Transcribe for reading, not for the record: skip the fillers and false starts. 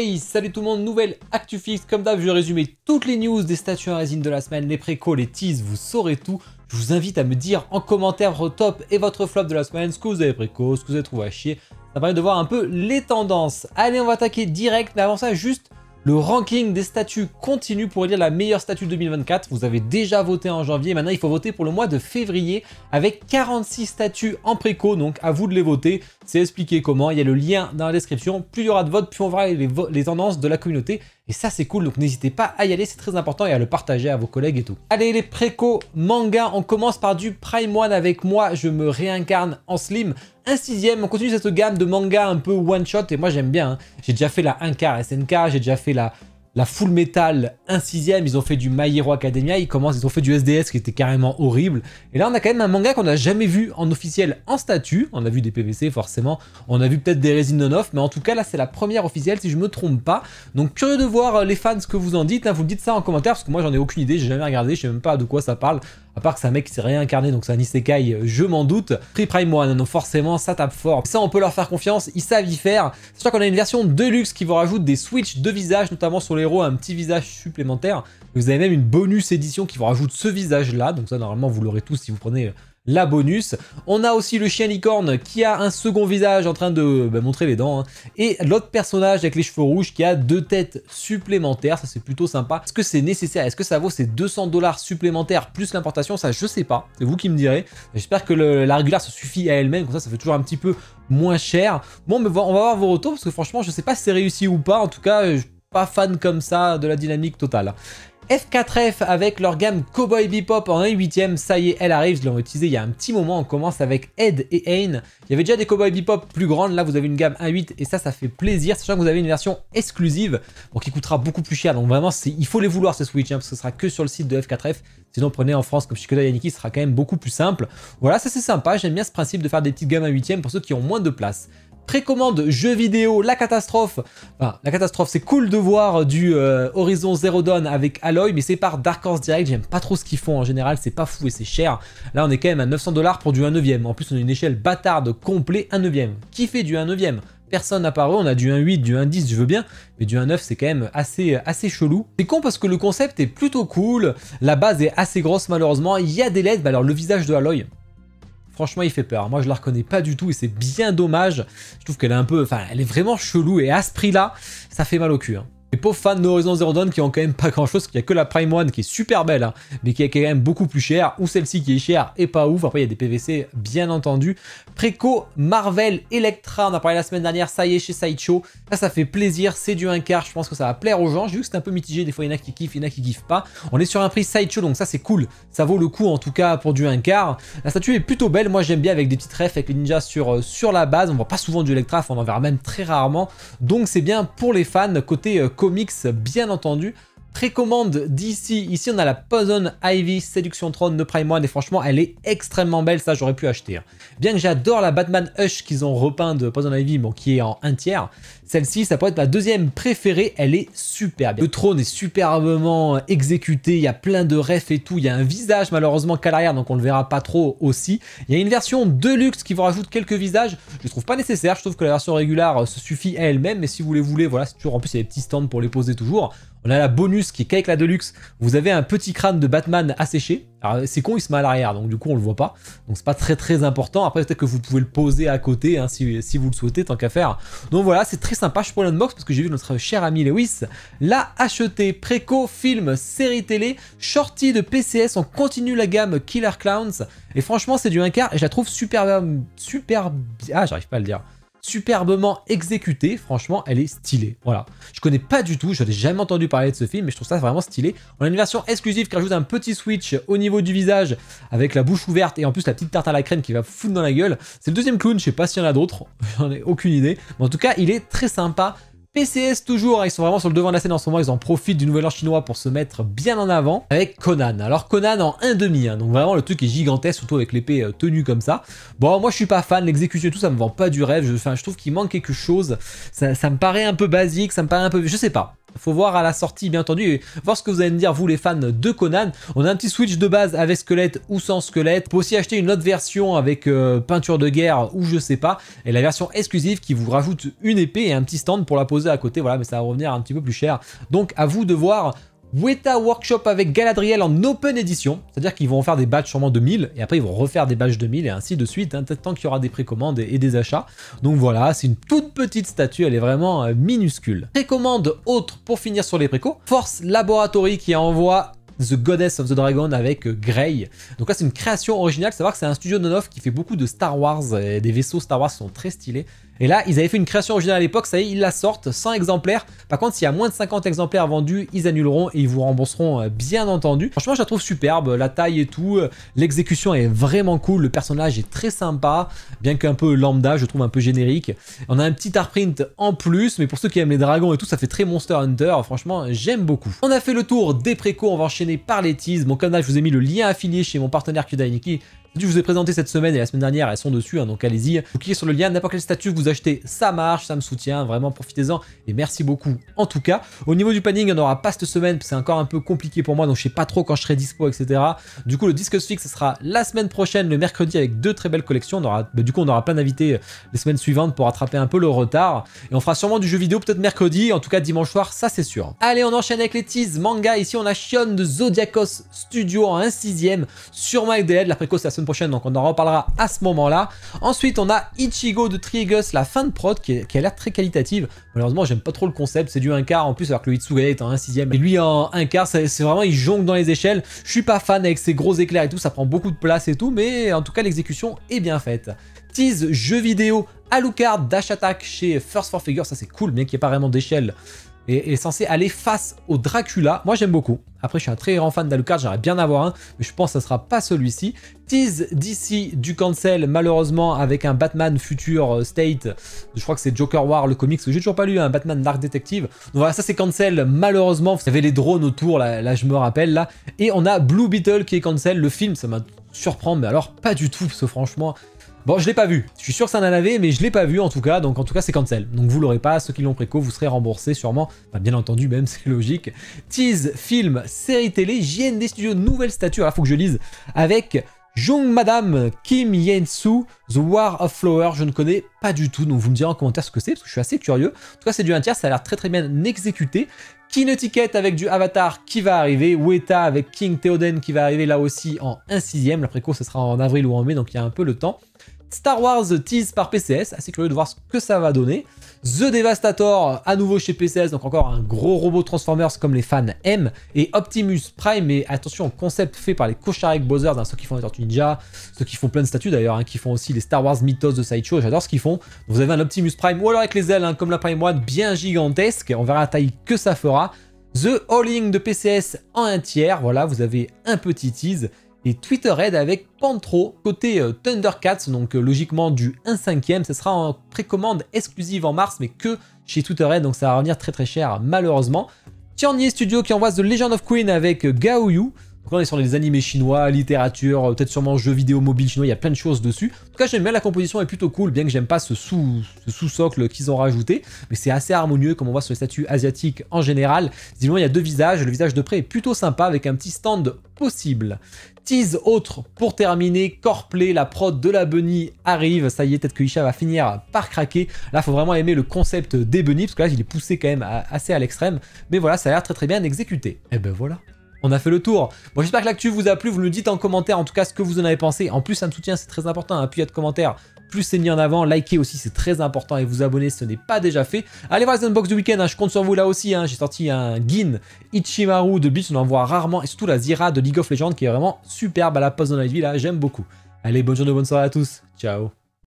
Hey, salut tout le monde, nouvelle actu fixe. Comme d'hab, je vais résumer toutes les news des statues en résine de la semaine, les précos, les teases, vous saurez tout. Je vous invite à me dire en commentaire votre top et votre flop de la semaine, ce que vous avez préco, ce que vous avez trouvé à chier. Ça permet de voir un peu les tendances. Allez, on va attaquer direct, mais avant ça, juste le ranking des statues continue pour élire la meilleure statue 2024. Vous avez déjà voté en janvier, maintenant il faut voter pour le mois de février avec 46 statues en préco, donc à vous de les voter. C'est expliqué comment, il y a le lien dans la description. Plus il y aura de votes, plus on verra les tendances de la communauté. Et ça c'est cool, donc n'hésitez pas à y aller, c'est très important, et à le partager à vos collègues et tout. Allez les préco manga, on commence par du Prime One avec moi, je me réincarne en Slim. Un sixième, on continue cette gamme de manga un peu one shot, et moi j'aime bien. Hein. J'ai déjà fait la 1/4 SNK, j'ai déjà fait la Full Metal 1/6, ils ont fait du My Hero Academia, ils ont fait du SDS qui était carrément horrible. Et là on a quand même un manga qu'on n'a jamais vu en officiel en statut. On a vu des PVC forcément, on a vu peut-être des résines non-off, mais en tout cas là c'est la première officielle si je me trompe pas. Donc curieux de voir les fans ce que vous en dites, hein. Vous me dites ça en commentaire parce que moi j'en ai aucune idée, j'ai jamais regardé, je sais même pas de quoi ça parle. À part que c'est un mec qui s'est réincarné, donc c'est un isekai, je m'en doute. Prime One, donc forcément ça tape fort. Ça on peut leur faire confiance, ils savent y faire. C'est sûr qu'on a une version Deluxe qui vous rajoute des switches de visage, notamment sur les héros, un petit visage supplémentaire. Vous avez même une bonus édition qui vous rajoute ce visage là, donc ça normalement vous l'aurez tous si vous prenez la bonus. On a aussi le chien licorne qui a un second visage en train de montrer les dents. Hein. Et l'autre personnage avec les cheveux rouges qui a 2 têtes supplémentaires. Ça c'est plutôt sympa. Est-ce que c'est nécessaire? Est-ce que ça vaut ces 200 $ supplémentaires plus l'importation? Ça je sais pas. C'est vous qui me direz. J'espère que la régulière se suffit à elle-même. Comme ça fait toujours un petit peu moins cher. Bon mais on va voir vos retours parce que franchement je sais pas si c'est réussi ou pas. En tout cas je suis pas fan comme ça de la dynamique totale. F4F avec leur gamme Cowboy Bebop en 1/8, ça y est, elle arrive, je l'ai utilisé il y a un petit moment, on commence avec Ed et Ain. Il y avait déjà des Cowboy Bebop plus grandes, là vous avez une gamme 1/8 et ça fait plaisir, sachant que vous avez une version exclusive, bon, qui coûtera beaucoup plus cher, donc vraiment il faut les vouloir ces Switch, hein, parce que ce sera que sur le site de F4F, sinon prenez en France comme Shikoda Yaniki, ce sera quand même beaucoup plus simple. Voilà, ça c'est sympa, j'aime bien ce principe de faire des petites gammes 1/8 pour ceux qui ont moins de place. Précommande jeux vidéo, la catastrophe. Enfin, la catastrophe, c'est cool de voir du Horizon Zero Dawn avec Aloy, mais c'est par Dark Horse Direct, j'aime pas trop ce qu'ils font en général, c'est pas fou et c'est cher. Là, on est quand même à 900 $ pour du 1/9. En plus, on a une échelle bâtarde complet 1/9. Qui fait du 1/9? Personne n'a paru, on a du 1/8, du 1/10, je veux bien, mais du 1/9 c'est quand même assez chelou. C'est con parce que le concept est plutôt cool, la base est assez grosse malheureusement, il y a des LED, bah alors le visage de Aloy, franchement, il fait peur. Moi, je la reconnais pas du tout et c'est bien dommage. Je trouve qu'elle est un peu... Enfin, elle est vraiment chelou et à ce prix-là, ça fait mal au cul. Hein. Les pauvres fans de Horizon Zero Dawn qui ont quand même pas grand-chose, parce qu'il y a que la Prime One qui est super belle, hein, mais qui est quand même beaucoup plus chère, ou celle-ci qui est chère et pas ouf. Après, il y a des PVC, bien entendu. Préco, Marvel, Electra, on a parlé la semaine dernière, ça y est, chez Sideshow. Ça fait plaisir, c'est du 1/4, je pense que ça va plaire aux gens. J'ai vu que c'est un peu mitigé, des fois il y en a qui kiffent, il y en a qui kiffent pas. On est sur un prix Sideshow, donc ça c'est cool. Ça vaut le coup en tout cas pour du 1/4. La statue est plutôt belle, moi j'aime bien avec des petites refs avec les ninjas sur la base. On voit pas souvent du Electra, on en verra même très rarement. Donc c'est bien pour les fans, côté comics bien entendu. Précommande d'ici, ici on a la Poison Ivy Séduction Throne de Prime One et franchement elle est extrêmement belle, ça j'aurais pu acheter. Hein. Bien que j'adore la Batman Hush qu'ils ont repeint de Poison Ivy, bon, qui est en 1/3, celle-ci ça pourrait être ma deuxième préférée, elle est superbe. Le trône est superbement exécuté, il y a plein de refs et tout, il y a un visage malheureusement qu'à l'arrière donc on le verra pas trop aussi. Il y a une version Deluxe qui vous rajoute quelques visages, je ne trouve pas nécessaire, je trouve que la version régulière se suffit à elle-même, mais si vous les voulez, voilà, c'est toujours, en plus il y a des petits stands pour les poser toujours. On a la bonus qui est qu'avec la Deluxe, vous avez un petit crâne de Batman asséché. Alors c'est con, il se met à l'arrière, donc du coup on le voit pas. Donc c'est pas très important. Après peut-être que vous pouvez le poser à côté, hein, si vous le souhaitez, tant qu'à faire. Donc voilà, c'est très sympa. Je prends l'unbox parce que j'ai vu notre cher ami Lewis l'a acheté. Préco, film, série télé, shorty de PCS. On continue la gamme Killer Clowns. Et franchement c'est du 1/4 et je la trouve j'arrive pas à le dire. Superbement exécutée, franchement elle est stylée, voilà. Je connais pas du tout, je n'ai jamais entendu parler de ce film, mais je trouve ça vraiment stylé. On a une version exclusive qui rajoute un petit switch au niveau du visage, avec la bouche ouverte et en plus la petite tarte à la crème qui va foutre dans la gueule. C'est le deuxième clown, je sais pas s'il y en a d'autres, j'en ai aucune idée, mais en tout cas il est très sympa. PCS toujours, hein, ils sont vraiment sur le devant de la scène en ce moment, ils en profitent du nouvel an chinois pour se mettre bien en avant avec Conan. Alors Conan en 1/2, hein, donc vraiment le truc est gigantesque, surtout avec l'épée tenue comme ça. Bon, moi je suis pas fan, l'exécution et tout, ça me vend pas du rêve, je trouve qu'il manque quelque chose, ça me paraît un peu basique, ça me paraît un peu... je sais pas. faut voir à la sortie bien entendu, et voir ce que vous allez me dire vous les fans de Conan. On a un petit Switch de base avec squelette ou sans squelette. On peut aussi acheter une autre version avec peinture de guerre ou je sais pas. Et la version exclusive qui vous rajoute une épée et un petit stand pour la poser à côté, voilà, mais ça va revenir un petit peu plus cher. Donc à vous de voir. Weta Workshop avec Galadriel en open edition, c'est-à-dire qu'ils vont en faire des badges sûrement de 1000 et après ils vont refaire des badges de 1000 et ainsi de suite, hein, tant qu'il y aura des précommandes et des achats. Donc voilà, c'est une toute petite statue, elle est vraiment minuscule. Précommande autre pour finir sur les précos, Force Laboratory qui envoie The Goddess of the Dragon avec Grey. Donc là c'est une création originale, savoir que c'est un studio non-off qui fait beaucoup de Star Wars, et des vaisseaux Star Wars qui sont très stylés. Et là, ils avaient fait une création originale à l'époque, ça y est, ils la sortent, 100 exemplaires. Par contre, s'il y a moins de 50 exemplaires vendus, ils annuleront et ils vous rembourseront bien entendu. Franchement, je la trouve superbe, la taille et tout, l'exécution est vraiment cool, le personnage est très sympa, bien qu'un peu lambda, je trouve un peu générique. On a un petit art print en plus, mais pour ceux qui aiment les dragons et tout, ça fait très Monster Hunter, franchement, j'aime beaucoup. On a fait le tour des précos, on va enchaîner par les teases. Mon canal, je vous ai mis le lien affilié chez mon partenaire Kudainiki. Je vous ai présenté cette semaine et la semaine dernière, elles sont dessus, hein, donc allez-y. Vous cliquez sur le lien, n'importe quel statut que vous achetez, ça marche, ça me soutient, vraiment profitez-en et merci beaucoup en tout cas. Au niveau du planning, il n'y en aura pas cette semaine, c'est encore un peu compliqué pour moi, donc je sais pas trop quand je serai dispo, etc. Du coup, le Discuss Fix, ce sera la semaine prochaine, le mercredi, avec 2 très belles collections. Du coup, on aura plein d'invités les semaines suivantes pour rattraper un peu le retard. Et on fera sûrement du jeu vidéo, peut-être mercredi, en tout cas dimanche soir, ça c'est sûr. Allez, on enchaîne avec les teases manga. Ici, on a Shion de Zodiacos Studio en 1/6, sûrement avec des LED. La préco, c'est la semaine prochaine, donc on en reparlera à ce moment-là. Ensuite, on a Ichigo de Trigus, la fin de prod qui a l'air très qualitative. Malheureusement, j'aime pas trop le concept, c'est du 1/4 en plus, alors que le Hitsugaya est en 1/6 et lui en 1/4, c'est vraiment, il jongle dans les échelles. Je suis pas fan avec ces gros éclairs et tout, ça prend beaucoup de place et tout, mais en tout cas, l'exécution est bien faite. Tease jeu vidéo Alucard Dash Attack chez First 4 Figures, ça c'est cool, bien qu'il n'y ait pas vraiment d'échelle. Et est censé aller face au Dracula. Moi j'aime beaucoup. Après je suis un très grand fan d'Alucard, j'aimerais bien avoir un, mais je pense que ça sera pas celui-ci. Tease d'ici du cancel malheureusement avec un Batman Future State. Je crois que c'est Joker War le comics que j'ai toujours pas lu, un Batman Dark Detective. Donc voilà, ça c'est cancel malheureusement. Vous savez les drones autour, là je me rappelle là. Et on a Blue Beetle qui est cancel. Le film ça m'a surprendre, mais alors pas du tout, parce que franchement... Bon, je l'ai pas vu. Je suis sûr que ça en avait, mais je l'ai pas vu en tout cas. Donc en tout cas, c'est cancel. Donc vous l'aurez pas. Ceux qui l'ont préco, vous serez remboursés sûrement. Enfin, bien entendu, même c'est logique. Tease, film, série télé, JND Studio, nouvelle statue. Alors faut que je lise avec Jong Madame Kim Yen-soo, The War of Flowers. Je ne connais pas du tout. Donc vous me direz en commentaire ce que c'est, parce que je suis assez curieux. En tout cas, c'est du 1/3. Ça a l'air très très bien exécuté. Kino Ticket avec du Avatar qui va arriver, Weta avec King Theoden qui va arriver là aussi en 1/6. La préco, ce sera en avril ou en mai, donc il y a un peu le temps. Star Wars tease par PCS, assez curieux de voir ce que ça va donner. The Devastator à nouveau chez PCS, donc encore un gros robot Transformers comme les fans aiment. Et Optimus Prime, mais attention, concept fait par les Kosharek Brothers, hein, ceux qui font les Tortues Ninja, ceux qui font plein de statues d'ailleurs, hein, qui font aussi les Star Wars Mythos de Sideshow, j'adore ce qu'ils font. Vous avez un Optimus Prime, ou alors avec les ailes, hein, comme la Prime One, bien gigantesque, on verra la taille que ça fera. The Hauling de PCS en 1/3, voilà, vous avez un petit tease. Et Twitterhead avec Pantro côté Thundercats, donc logiquement du 1/5, ce sera en précommande exclusive en mars, mais que chez Twitterhead, donc ça va revenir très très cher malheureusement. Tianyi Studio qui envoie The Legend of Queen avec Gaoyu. Donc là on est sur les animés chinois, littérature, peut-être sûrement jeux vidéo mobile chinois, il y a plein de choses dessus. En tout cas j'aime bien, la composition est plutôt cool, bien que j'aime pas ce sous-socle qu'ils ont rajouté, mais c'est assez harmonieux comme on voit sur les statues asiatiques en général. Visiblement il y a 2 visages, le visage de près est plutôt sympa avec un petit stand possible. Tease autre pour terminer, Coreplay, la prod de la Bunny arrive, ça y est, peut-être que Isha va finir par craquer. Là, faut vraiment aimer le concept des Bunny, parce que là, il est poussé quand même assez à l'extrême. Mais voilà, ça a l'air très très bien exécuté. Et ben voilà. On a fait le tour. Bon, j'espère que l'actu vous a plu, vous me le dites en commentaire en tout cas ce que vous en avez pensé. En plus, ça me soutient, c'est très important, appuyez de commentaires. Plus c'est mis en avant, likez aussi, c'est très important, et vous abonner si ce n'est pas déjà fait. Allez voir les unbox du week-end, hein, je compte sur vous là aussi, hein. J'ai sorti un Gin Ichimaru de Bleach, on en voit rarement, et surtout la Zira de League of Legends qui est vraiment superbe à la pause dans la vie, là, j'aime beaucoup. Allez, bonne journée, bonne soirée à tous, ciao.